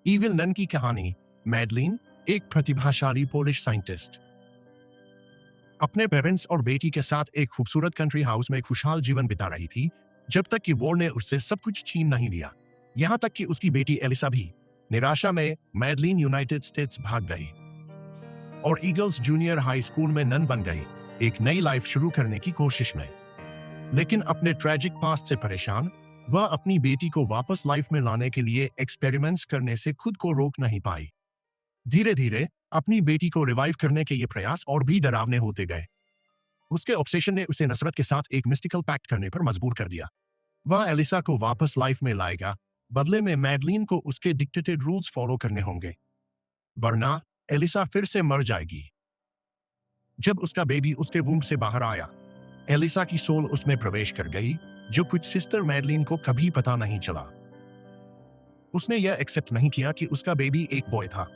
Evil nun की कहानी। Madeline एक प्रतिभाशाली पोलिश साइंटिस्ट अपने पेरेंट्स और बेटी के साथ एक खूबसूरत कंट्री हाउस में खुशहाल जीवन बिता रही थी, जब तक कि वॉर ने उससे सब कुछ छीन नहीं लिया। यहाँ तक कि उसकी बेटी एलिसा भी। निराशा में मैडलिन यूनाइटेड स्टेट्स भाग गई और ईगल्स जूनियर हाई स्कूल में नन बन गई, एक नई लाइफ शुरू करने की कोशिश में। लेकिन अपने ट्रैजिक पास्ट से परेशान, वह अपनी बेटी को वापस लाइफ में लाने के लिए एक्सपेरिमेंट्स करने से खुद को रोक नहीं पाई। धीरे धीरे अपनी बेटी को रिवाइव करने के ये प्रयास और भी डरावने होते गए। उसके ऑब्सेशन ने उसे नसरत के साथ एक मिस्टिकल पैक्ट करने पर मजबूर कर दिया। वह एलिसा को वापस लाइफ में लाएगा, बदले में मैडलिन को उसके डिक्टेटेड रूल्स फॉलो करने होंगे, वरना एलिसा फिर से मर जाएगी। जब उसका बेबी उसके वूम्ब से बाहर आया, एलिसा की सोल उसमें प्रवेश कर गई, जो कुछ सिस्टर मैडलिन को कभी पता नहीं चला। उसने यह एक्सेप्ट नहीं किया कि उसका बेबी एक बॉय था।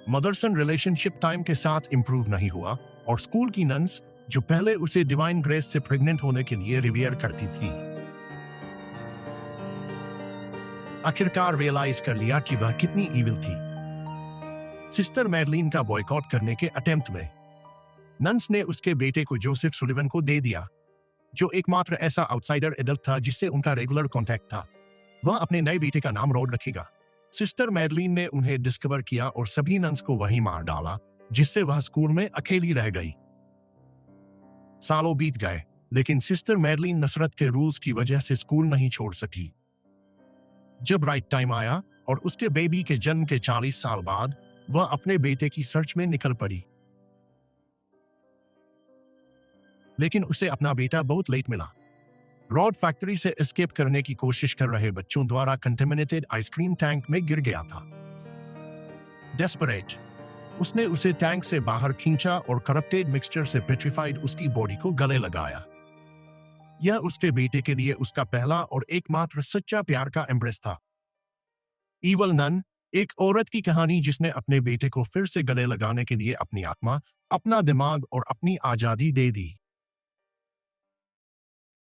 मदर सन रिलेशनशिप टाइम के साथ इंप्रूव नहीं हुआ और स्कूल की नन्स, जो पहले उसे डिवाइन ग्रेस से प्रेग्नेंट होने के लिए रिवियर करती थी, आखिरकार रियलाइज कर लिया कि वह कितनी ईविल थी। सिस्टर मैडलिन का बॉयकॉट करने के अटेम्प्ट में नन्स ने उसके बेटे को जोसेफ सुलिवन को दे दिया, जो एकमात्र ऐसा आउटसाइडर एडल्ट था जिससे उनका रेगुलर कांटेक्ट था। वह अपने नए बेटे का नाम रॉड रखेगा। सिस्टर मैडलिन ने उन्हें डिस्कवर किया और सभी नन्स को वहीं मार डाला, जिससे वह स्कूल में अकेली रह गई। सालों बीत गए, लेकिन सिस्टर मैडलिन नसरत के रूल्स की वजह से स्कूल नहीं छोड़ सकी। जब राइट टाइम आया और उसके बेबी के जन्म के 40 साल बाद, वह अपने बेटे की सर्च में निकल पड़ी। लेकिन उसे अपना बेटा बहुत लेट मिला। रॉड फैक्ट्री से एस्केप करने की कोशिश कर रहे बच्चों द्वारा कंटेमिनेटेड आइसक्रीम टैंक में गिर गया था। डेस्परेट, उसने उसे टैंक से बाहर खींचा और करप्टेड मिक्सचर से पेट्रिफाइड उसकी बॉडी को गले लगाया। यह उसके बेटे के लिए उसका पहला और एकमात्र सच्चा प्यार का एम्ब्रेस था। ईवल नन, एक औरत की कहानी जिसने अपने बेटे को फिर से गले लगाने के लिए अपनी आत्मा, अपना दिमाग और अपनी आजादी दे दी।